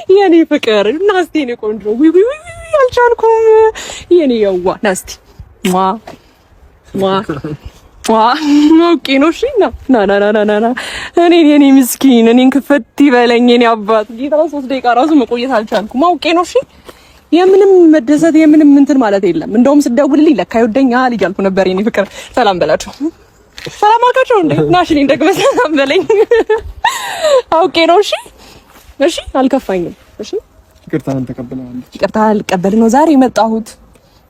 የኔ ፍቅር ናስቲ የኔ ቆንጆ ዊ ዊ ዊ አልቻልኩም። የኔ የዋ ናስቲ ማ ኦኬ ነው። እሺ ና እኔ ምስኪን እኔን ክፈት ይበለኝ የኔ አባት ጌታ 3 ደቂቃ ራሱ መቆየት አልቻልኩም። ኦኬ ነው። እሺ የምንም መደሰት የምንም እንትን ማለት የለም። እንደውም ስደውልልኝ ለካ ይወደኛል እያልኩ ነበር። የኔ ፍቅር ሰላም በላቸው። ሰላም አልካቸው እንዴ? ናሽኒ ደግሞ ሰላም በለኝ። ኦኬ ነው። እሺ አልከፋኝም። እሺ ይቅርታህን ተቀበለናል። ይቅርታ ልቀበል ነው ዛሬ የመጣሁት።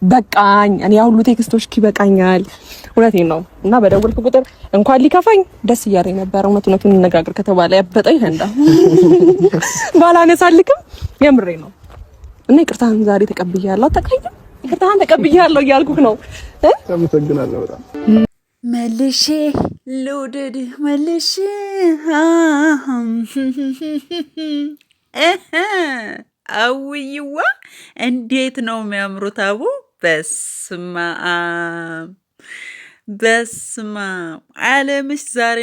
በቃኝ። እኔ ሁሉ ቴክስቶች ይበቃኛል። እውነቴን ነው። እና በደወልኩ ቁጥር እንኳን ሊከፋኝ ደስ እያለኝ ነበር። እውነቱን እንነጋገር ከተባለ ያበጠኝ እንዳ ባላነሳልክም የምሬ ነው። እና ይቅርታህን ዛሬ ተቀብያለሁ። አታውቅም? ይቅርታህን ተቀብያለሁ እያልኩህ ነው። አመሰግናለሁ በጣም መልሼ ልውደድ መልሼ አውይዋ እንዴት ነው የሚያምሩት! አቡ በስማ አለምሽ ዛሬ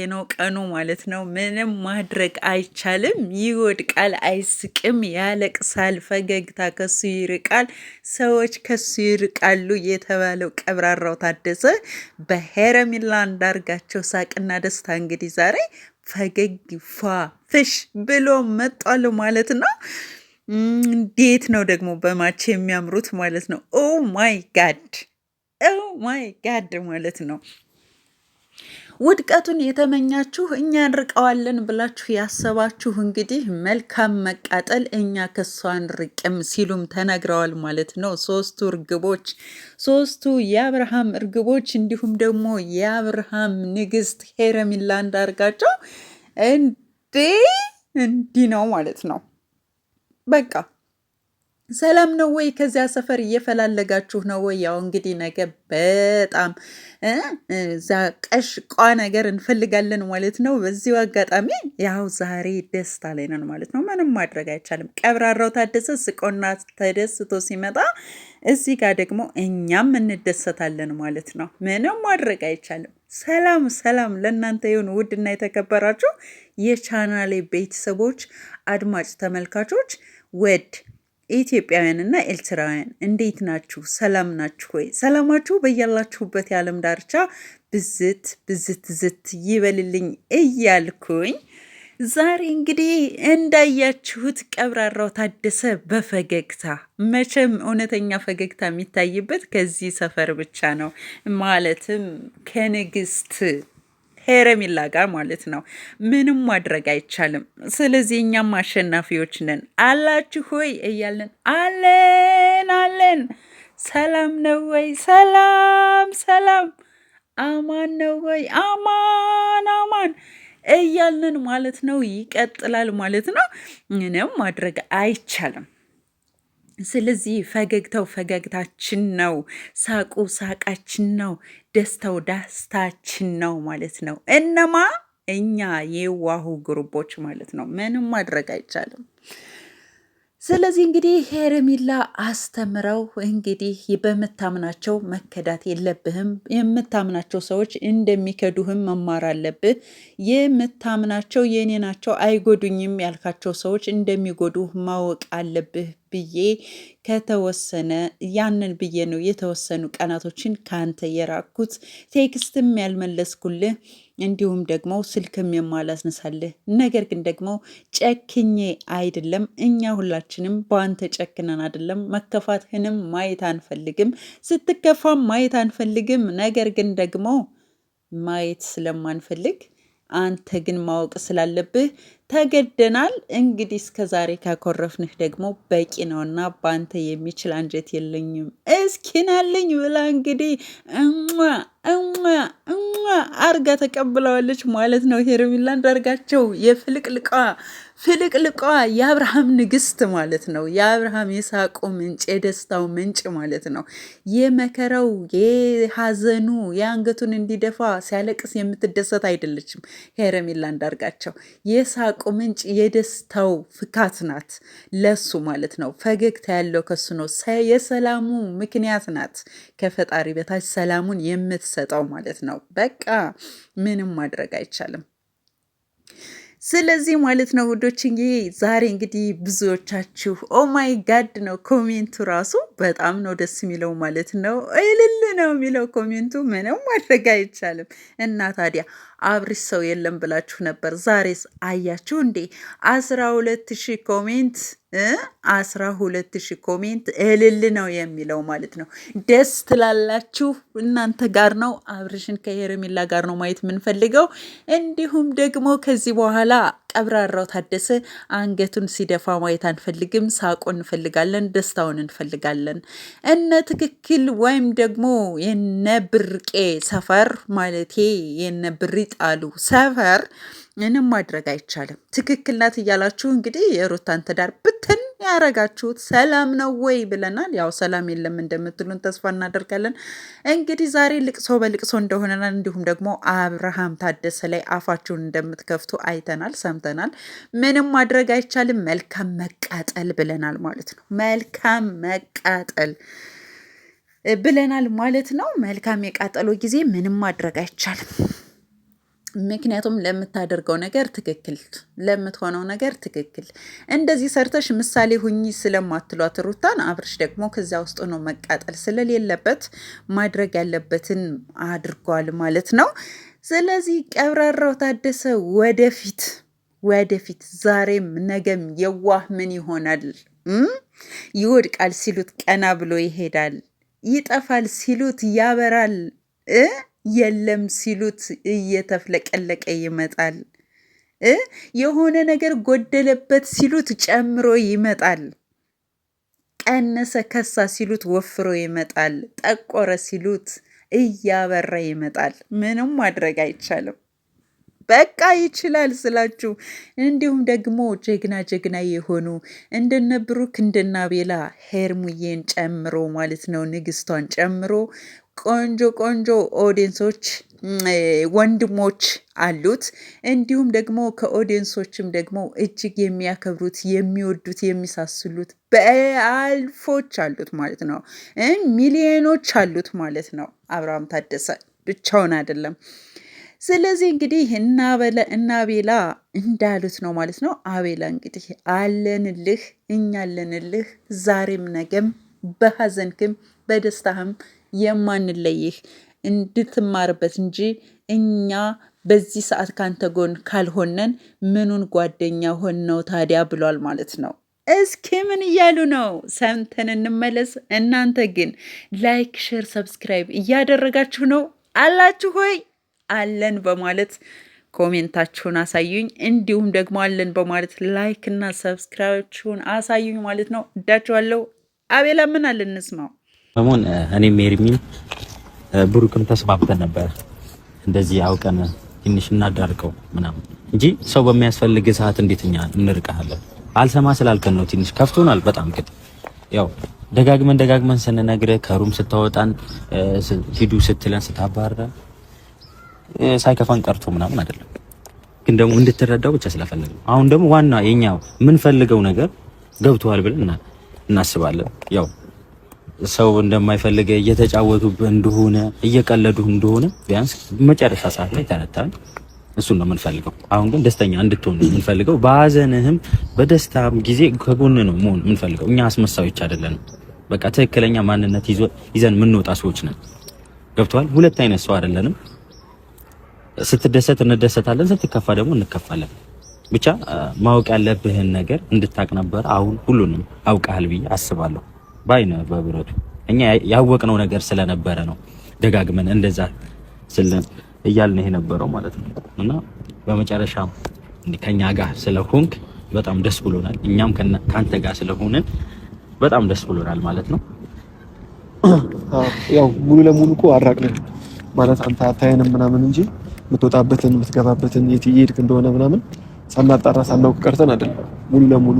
ነው ቀኑ ማለት ነው። ምንም ማድረግ አይቻልም። ይወድቃል፣ አይስቅም፣ ያለቅሳል። ፈገግታ ከሱ ይርቃል፣ ሰዎች ከሱ ይርቃሉ የተባለው ቀብራራው ታደሰ በሄረሚላ አንዳርጋቸው ሳቅና ደስታ እንግዲህ ዛሬ ፈገግ ፍሽ ብሎ መጧል ማለት ነው። እንዴት ነው ደግሞ በማች የሚያምሩት ማለት ነው። ኦ ማይ ጋድ ማለት ነው። ውድቀቱን የተመኛችሁ እኛ እንርቀዋለን ብላችሁ ያሰባችሁ እንግዲህ መልካም መቃጠል፣ እኛ ከሷ አንርቅም ሲሉም ተናግረዋል ማለት ነው። ሶስቱ የአብርሃም እርግቦች እንዲሁም ደግሞ የአብርሃም ንግስት ሄረሚላ አንዳርጋቸው እንዲህ ነው ማለት ነው። በቃ ሰላም ነው ወይ? ከዚያ ሰፈር እየፈላለጋችሁ ነው ወይ? ያው እንግዲህ ነገ በጣም እዛ ቀሽቋ ነገር እንፈልጋለን ማለት ነው። በዚሁ አጋጣሚ ያው ዛሬ ደስታ ላይ ነን ማለት ነው። ምንም ማድረግ አይቻልም። ቀብራራው ታደሰ ስቆና ተደስቶ ሲመጣ እዚህ ጋር ደግሞ እኛም እንደሰታለን ማለት ነው። ምንም ማድረግ አይቻልም። ሰላም ለእናንተ ይሁን ውድና የተከበራችሁ የቻናሌ ቤተሰቦች አድማጭ ተመልካቾች ወድ ኢትዮጵያውያንና ኤርትራውያን እንዴት ናችሁ? ሰላም ናችሁ ወይ? ሰላማችሁ በያላችሁበት የዓለም ዳርቻ ብዝት ይበልልኝ እያልኩኝ ዛሬ እንግዲህ እንዳያችሁት ቀብራራው ታደሰ በፈገግታ መቼም እውነተኛ ፈገግታ የሚታይበት ከዚህ ሰፈር ብቻ ነው። ማለትም ከንግስት ሄረሚላ ጋር ማለት ነው። ምንም ማድረግ አይቻልም። ስለዚህ እኛም አሸናፊዎች ነን። አላችሁ ሆይ እያለን አለን። ሰላም ነው ወይ? ሰላም አማን ነው ወይ? አማን እያልን ማለት ነው። ይቀጥላል ማለት ነው። ምንም ማድረግ አይቻልም። ስለዚህ ፈገግታው ፈገግታችን ነው፣ ሳቁ ሳቃችን ነው፣ ደስታው ደስታችን ነው ማለት ነው። እኛ የዋሁ ግሩቦች ማለት ነው። ምንም ማድረግ አይቻልም። ስለዚህ እንግዲህ ሄረሚላ አስተምረው እንግዲህ በምታምናቸው መከዳት የለብህም። የምታምናቸው ሰዎች እንደሚከዱህም መማር አለብህ። የምታምናቸው የኔ ናቸው አይጎዱኝም ያልካቸው ሰዎች እንደሚጎዱህ ማወቅ አለብህ ብዬ ከተወሰነ ያንን ብዬ ነው የተወሰኑ ቀናቶችን ከአንተ የራኩት። ቴክስትም ያልመለስኩልህ እንዲሁም ደግሞ ስልክም የማላስነሳልህ። ነገር ግን ደግሞ ጨክኜ አይደለም። እኛ ሁላችንም በአንተ ጨክነን አይደለም። መከፋትህንም ማየት አንፈልግም፣ ስትከፋም ማየት አንፈልግም። ነገር ግን ደግሞ ማየት ስለማንፈልግ አንተ ግን ማወቅ ስላለብህ ተገደናል። እንግዲህ እስከ ዛሬ ካኮረፍንህ ደግሞ በቂ ነውና በአንተ የሚችል አንጀት የለኝም እስኪናለኝ ብላ እንግዲህ አርጋ ተቀብለዋለች ማለት ነው። ሄረሚላ አንዳርጋቸው ፍልቅልቋ የአብርሃም ንግስት ማለት ነው። የአብርሃም የሳቁ ምንጭ የደስታው ምንጭ ማለት ነው። የመከራው የሀዘኑ የአንገቱን እንዲደፋ ሲያለቅስ የምትደሰት አይደለችም ሄረሚላ አንዳርጋቸው። የሳቁ ምንጭ የደስታው ፍካት ናት ለሱ ማለት ነው። ፈገግታ ያለው ከሱ ነው። የሰላሙ ምክንያት ናት። ከፈጣሪ በታች ሰላሙን የምትሰጠው ማለት ነው። በቃ ምንም ማድረግ አይቻልም። ስለዚህ ማለት ነው ውዶችዬ ዛሬ እንግዲህ ብዙዎቻችሁ ኦማይ ጋድ ነው ኮሜንቱ ራሱ በጣም ነው ደስ የሚለው ማለት ነው። እልል ነው የሚለው ኮሜንቱ፣ ምንም ማድረግ አይቻልም። እና ታዲያ አብርሽ ሰው የለም ብላችሁ ነበር። ዛሬስ አያችሁ እንዴ 12,000 ኮሜንት 12,000 ኮሜንት እልል ነው የሚለው ማለት ነው። ደስ ትላላችሁ። እናንተ ጋር ነው አብርሽን ከሄርሜላ ጋር ነው ማየት የምንፈልገው። እንዲሁም ደግሞ ከዚህ በኋላ ቀብራራው ታደሰ አንገቱን ሲደፋ ማየት አንፈልግም። ሳቁን እንፈልጋለን፣ ደስታውን እንፈልጋለን። እነ ትክክል ወይም ደግሞ የነ ብርቄ ሰፈር ማለቴ የነ ብሪጣሉ ሰፈር ምንም ማድረግ አይቻልም። ትክክል ናት እያላችሁ እንግዲህ የሩታን ትዳር ብትን ያረጋችሁት ሰላም ነው ወይ ብለናል። ያው ሰላም የለም እንደምትሉን ተስፋ እናደርጋለን። እንግዲህ ዛሬ ልቅሶ በልቅሶ እንደሆነና እንዲሁም ደግሞ አብርሃም ታደሰ ላይ አፋችሁን እንደምትከፍቱ አይተናል፣ ሰምተናል። ምንም ማድረግ አይቻልም። መልካም መቃጠል ብለናል ማለት ነው። መልካም መቃጠል ብለናል ማለት ነው። መልካም የቃጠሎ ጊዜ ምንም ማድረግ አይቻልም። ምክንያቱም ለምታደርገው ነገር ትክክል፣ ለምትሆነው ነገር ትክክል። እንደዚህ ሰርተሽ ምሳሌ ሁኚ ስለማትሏት ሩታን አብርሽ ደግሞ ከዚያ ውስጥ ነው መቃጠል ስለሌለበት ማድረግ ያለበትን አድርጓል ማለት ነው። ስለዚህ ቀብራራው ታደሰ ወደፊት ዛሬም ነገም የዋህ ምን ይሆናል? ይወድቃል ሲሉት ቀና ብሎ ይሄዳል፣ ይጠፋል ሲሉት ያበራል፣ የለም ሲሉት እየተፍለቀለቀ ይመጣል። የሆነ ነገር ጎደለበት ሲሉት ጨምሮ ይመጣል። ቀነሰ ከሳ ሲሉት ወፍሮ ይመጣል። ጠቆረ ሲሉት እያበራ ይመጣል። ምንም ማድረግ አይቻልም። በቃ ይችላል ስላችሁ። እንዲሁም ደግሞ ጀግና የሆኑ እንደነ ብሩክ እንደነ አቤላ ሄርሙዬን ጨምሮ ማለት ነው ንግስቷን ጨምሮ ቆንጆ ኦዲየንሶች ወንድሞች አሉት። እንዲሁም ደግሞ ከኦዲየንሶችም ደግሞ እጅግ የሚያከብሩት የሚወዱት የሚሳስሉት በአልፎች አሉት ማለት ነው። ሚሊዮኖች አሉት ማለት ነው። አብርሃም ታደሰ ብቻውን አይደለም። ስለዚህ እንግዲህ እና አቤላ እንዳሉት ነው ማለት ነው። አቤላ እንግዲህ አለንልህ፣ እኛ አለንልህ ዛሬም ነገም በሀዘንክም በደስታህም የማንለይህ እንድትማርበት እንጂ እኛ በዚህ ሰዓት ካንተ ጎን ካልሆነን ምኑን ጓደኛ ሆን ነው ታዲያ ብሏል ማለት ነው። እስኪ ምን እያሉ ነው? ሰምተን እንመለስ። እናንተ ግን ላይክ፣ ሼር፣ ሰብስክራይብ እያደረጋችሁ ነው አላችሁ ሆይ? አለን በማለት ኮሜንታችሁን አሳዩኝ። እንዲሁም ደግሞ አለን በማለት ላይክ እና ሰብስክራይባችሁን አሳዩኝ ማለት ነው። እዳችኋለሁ። አቤላ ምን አለ እንስማው። ሰሞን እኔም ሜሪሚን ብሩክም ተስማምተን ነበር እንደዚህ አውቀን ትንሽ እናዳርቀው ምናምን እንጂ ሰው በሚያስፈልግ ሰዓት እንዴት እኛ እንርቀሃለን? አልሰማ ስላልከን ነው። ትንሽ ከፍቶናል በጣም ግን ያው ደጋግመን ስንነግርህ ከሩም ስታወጣን ሂዱ ስትለን ስታባረን ሳይከፋን ቀርቶ ምናምን አይደለም፣ ግን ደግሞ እንድትረዳው ብቻ ስለፈለግን አሁን ደግሞ ዋና የኛ የምንፈልገው ነገር ገብቶሃል ብለን እናስባለን። ያው ሰው እንደማይፈልግ እየተጫወቱብህ እንደሆነ እየቀለዱህ እንደሆነ ቢያንስ መጨረሻ ሰዓት ላይ ተረታን። እሱን ነው የምንፈልገው። አሁን ግን ደስተኛ እንድትሆን ነው የምንፈልገው። በሀዘንህም በደስታም ጊዜ ከጎን ነው መሆን የምንፈልገው። እኛ አስመሳዮች አይደለንም። በቃ ትክክለኛ ማንነት ይዘን የምንወጣ ሰዎች ነን። ገብቶሃል? ሁለት አይነት ሰው አይደለንም። ስትደሰት እንደሰታለን፣ ስትከፋ ደግሞ እንከፋለን። ብቻ ማወቅ ያለብህን ነገር እንድታቅ ነበር። አሁን ሁሉንም አውቃል ብዬ አስባለሁ። ባይነ በብረቱ እኛ ያወቅነው ነገር ስለነበረ ነው ደጋግመን እንደዛ እያልን ይሄ ነበረው ማለት ነው። እና በመጨረሻም ከኛ ጋር ስለሆንክ በጣም ደስ ብሎናል። እኛም ካንተ ጋር ስለሆንን በጣም ደስ ብሎናል ማለት ነው። ያው ሙሉ ለሙሉ እኮ አራቅን ማለት አንተ አታየንም ምናምን እንጂ የምትወጣበትን የምትገባበትን የት እየሄድክ እንደሆነ ምናምን ሳናጣራ ሳናውቅ ቀርተን አይደለም። ሙሉ ለሙሉ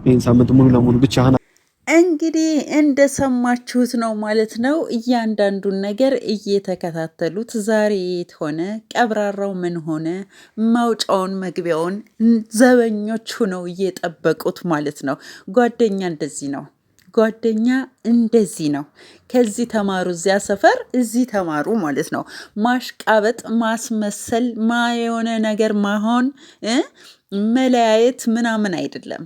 ይሄን ሳምንት ሙሉ ለሙሉ ብቻህን እንግዲህ እንደሰማችሁት ነው ማለት ነው። እያንዳንዱን ነገር እየተከታተሉት ዛሬ የት ሆነ፣ ቀብራራው ምን ሆነ፣ ማውጫውን መግቢያውን ዘበኞች ሆነው እየጠበቁት ማለት ነው። ጓደኛ እንደዚህ ነው። ጓደኛ እንደዚህ ነው። ከዚህ ተማሩ፣ እዚያ ሰፈር እዚህ ተማሩ ማለት ነው። ማሽቃበጥ፣ ማስመሰል፣ የሆነ ነገር ማሆን፣ መለያየት ምናምን አይደለም።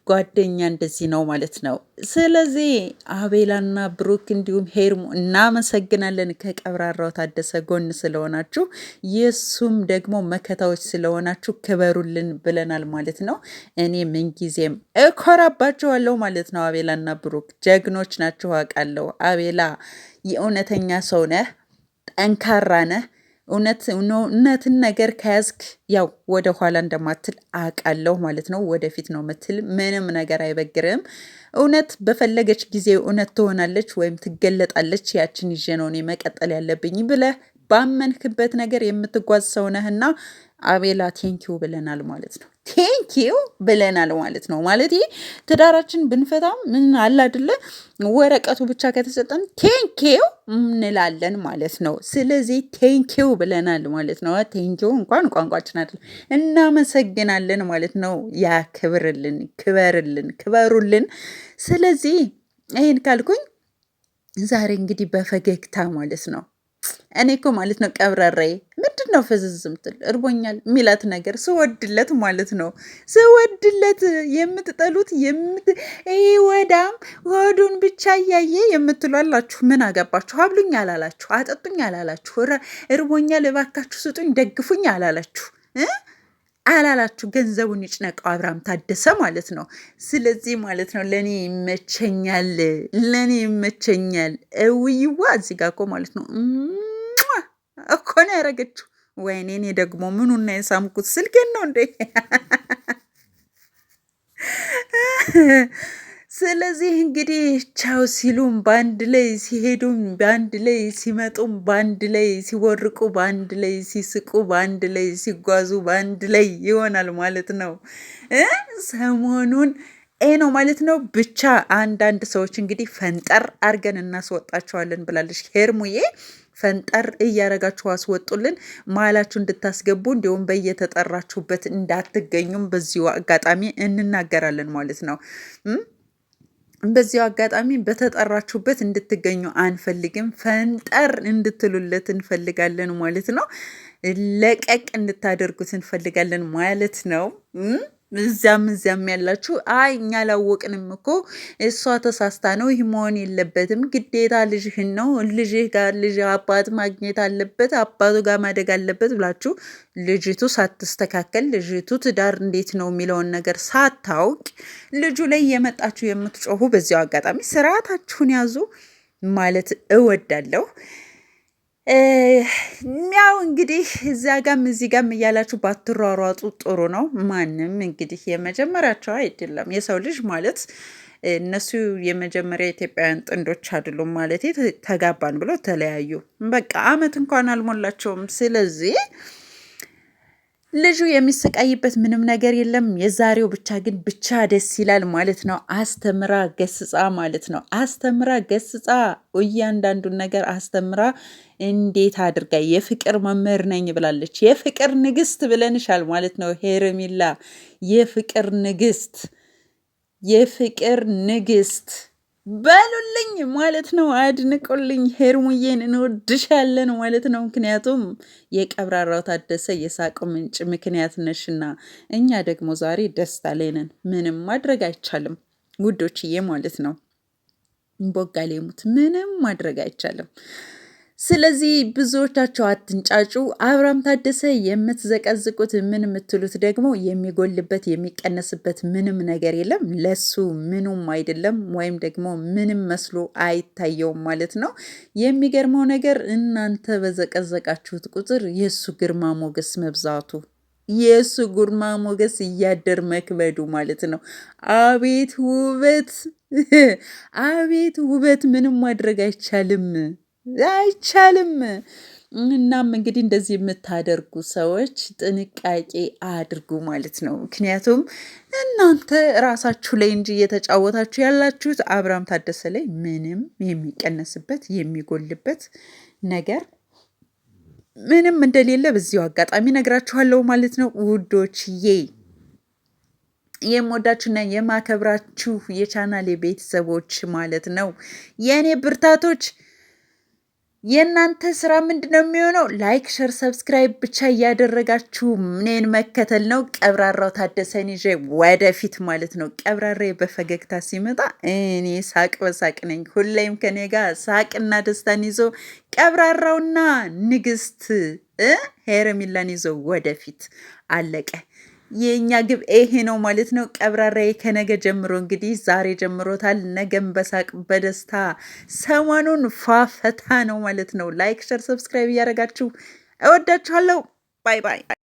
ጓደኛ እንደዚህ ነው ማለት ነው። ስለዚህ አቤላና ብሩክ እንዲሁም ሄርሙ እናመሰግናለን ከቀብራራው ታደሰ ጎን ስለሆናችሁ፣ የሱም ደግሞ መከታዎች ስለሆናችሁ ክበሩልን ብለናል ማለት ነው። እኔ ምንጊዜም እኮራባችኋለሁ ማለት ነው። አቤላና ብሩክ ጀግኖች ናችሁ አውቃለሁ። አቤላ የእውነተኛ ሰው ነህ፣ ጠንካራ ነህ። እውነትን ነገር ከያዝክ ያው ወደ ኋላ እንደማትል አውቃለሁ ማለት ነው። ወደፊት ነው ምትል፣ ምንም ነገር አይበግርም። እውነት በፈለገች ጊዜ እውነት ትሆናለች ወይም ትገለጣለች። ያችን ይዤ ነው እኔ መቀጠል ያለብኝ ብለህ ባመንክበት ነገር የምትጓዝ ሰው ነህና አቤላ ቴንኪው ብለናል ማለት ነው። ቴንኪው ብለናል ማለት ነው። ማለት ትዳራችን ብንፈታም ምን አለ አይደለ ወረቀቱ ብቻ ከተሰጠን ቴንኪው እንላለን ማለት ነው። ስለዚህ ቴንኪው ብለናል ማለት ነው። ቴንኪው እንኳን ቋንቋችን አይደለም፣ እናመሰግናለን ማለት ነው። ያክብርልን፣ ክበርልን፣ ክበሩልን። ስለዚህ ይሄን ካልኩኝ ዛሬ እንግዲህ በፈገግታ ማለት ነው እኔ እኮ ማለት ነው ቀብራራዬ ምንድን ነው ፍዝዝ ምትል እርቦኛል ሚላት ነገር ስወድለት ማለት ነው። ስወድለት የምትጠሉት ወዳም ሆዱን ብቻ እያየ የምትሉ አላችሁ። ምን አገባችሁ? አብሉኝ አላላችሁ፣ አጠጡኝ አላላችሁ፣ እርቦኛል እባካችሁ ስጡኝ ደግፉኝ አላላችሁ። ገንዘቡን ይጭነቀው አብርሃም ታደሰ ማለት ነው። ስለዚህ ማለት ነው ለእኔ ይመቸኛል። እውይዋ እዚህ ጋር እኮ ማለት ነው እኮ ነው ያደረገችው። ወይኔ እኔ ደግሞ ምኑና የሳምኩት ስልኬን ነው እንዴ? ስለዚህ እንግዲህ ቻው ሲሉም በአንድ ላይ ሲሄዱም በአንድ ላይ ሲመጡም በአንድ ላይ ሲወርቁ በአንድ ላይ ሲስቁ በአንድ ላይ ሲጓዙ በአንድ ላይ ይሆናል ማለት ነው። ሰሞኑን ነው ማለት ነው። ብቻ አንዳንድ ሰዎች እንግዲህ ፈንጠር አርገን እናስወጣቸዋለን ብላለች ሄርሙዬ። ፈንጠር እያረጋችሁ አስወጡልን፣ መሀላችሁ እንድታስገቡ እንዲሁም በየተጠራችሁበት እንዳትገኙም በዚሁ አጋጣሚ እንናገራለን ማለት ነው። በዚሁ አጋጣሚ በተጠራችሁበት እንድትገኙ አንፈልግም። ፈንጠር እንድትሉለት እንፈልጋለን ማለት ነው። ለቀቅ እንድታደርጉት እንፈልጋለን ማለት ነው። እዚያም ያላችሁ አይ እኛ አላወቅንም እኮ እሷ ተሳስታ ነው፣ ይህ መሆን የለበትም ግዴታ ልጅህን ነው ልጅህ ጋር ልጅ አባት ማግኘት አለበት አባቱ ጋር ማደግ አለበት ብላችሁ ልጅቱ ሳትስተካከል ልጅቱ ትዳር እንዴት ነው የሚለውን ነገር ሳታውቅ ልጁ ላይ የመጣችሁ የምትጮሁ በዚያው አጋጣሚ ስርዓታችሁን ያዙ ማለት እወዳለሁ። ያው እንግዲህ እዚያ ጋም እዚህ ጋም እያላችሁ ባትሯሯጡ ጥሩ ነው። ማንም እንግዲህ የመጀመሪያቸው አይደለም። የሰው ልጅ ማለት እነሱ የመጀመሪያ ኢትዮጵያውያን ጥንዶች አይደሉም ማለት ተጋባን ብለው ተለያዩ። በቃ አመት እንኳን አልሞላቸውም። ስለዚህ ልጁ የሚሰቃይበት ምንም ነገር የለም። የዛሬው ብቻ ግን ብቻ ደስ ይላል ማለት ነው። አስተምራ ገስጻ ማለት ነው። አስተምራ ገስጻ እያንዳንዱን ነገር አስተምራ እንዴት አድርጋ የፍቅር መምህር ነኝ ብላለች። የፍቅር ንግስት ብለንሻል ማለት ነው ሄርሜላ። የፍቅር ንግስት፣ የፍቅር ንግስት በሉልኝ ማለት ነው። አድንቁልኝ፣ ሄርሙዬን እንወድሻለን ማለት ነው። ምክንያቱም የቀብራራው ታደሰ የሳቅ ምንጭ ምክንያት ነሽና፣ እኛ ደግሞ ዛሬ ደስታ ላይ ነን። ምንም ማድረግ አይቻልም ውዶችዬ ማለት ነው። ቦጋሌ ሙት ምንም ማድረግ አይቻልም። ስለዚህ ብዙዎቻቸው አትንጫጩ። አብርሃም ታደሰ የምትዘቀዝቁት ምን የምትሉት ደግሞ የሚጎልበት የሚቀነስበት ምንም ነገር የለም። ለሱ ምኑም አይደለም፣ ወይም ደግሞ ምንም መስሎ አይታየውም ማለት ነው። የሚገርመው ነገር እናንተ በዘቀዘቃችሁት ቁጥር የእሱ ግርማ ሞገስ መብዛቱ፣ የእሱ ግርማ ሞገስ እያደር መክበዱ ማለት ነው። አቤት ውበት፣ አቤት ውበት! ምንም ማድረግ አይቻልም። እናም እንግዲህ እንደዚህ የምታደርጉ ሰዎች ጥንቃቄ አድርጉ ማለት ነው። ምክንያቱም እናንተ ራሳችሁ ላይ እንጂ እየተጫወታችሁ ያላችሁት አብርሃም ታደሰ ላይ ምንም የሚቀነስበት የሚጎልበት ነገር ምንም እንደሌለ በዚሁ አጋጣሚ ነግራችኋለሁ ማለት ነው ውዶችዬ። የምወዳችሁና የማከብራችሁ የቻናሌ ቤተሰቦች ማለት ነው የእኔ ብርታቶች የእናንተ ስራ ምንድነው የሚሆነው? ላይክ፣ ሸር፣ ሰብስክራይብ ብቻ እያደረጋችሁ እኔን መከተል ነው። ቀብራራው ታደሰን ይዤ ወደፊት ማለት ነው። ቀብራሬ በፈገግታ ሲመጣ እኔ ሳቅ በሳቅ ነኝ። ሁሌም ከኔ ጋር ሳቅና ደስታን ይዞ ቀብራራውና ንግስት ሄርሜላን ይዞ ወደፊት አለቀ። የኛ ግብ ይሄ ነው ማለት ነው። ቀብራራዬ ከነገ ጀምሮ እንግዲህ ዛሬ ጀምሮታል። ነገም በሳቅ በደስታ ሰሞኑን ፏፈታ ነው ማለት ነው። ላይክ፣ ሸር፣ ሰብስክራይብ እያደረጋችሁ እወዳችኋለሁ። ባይ ባይ።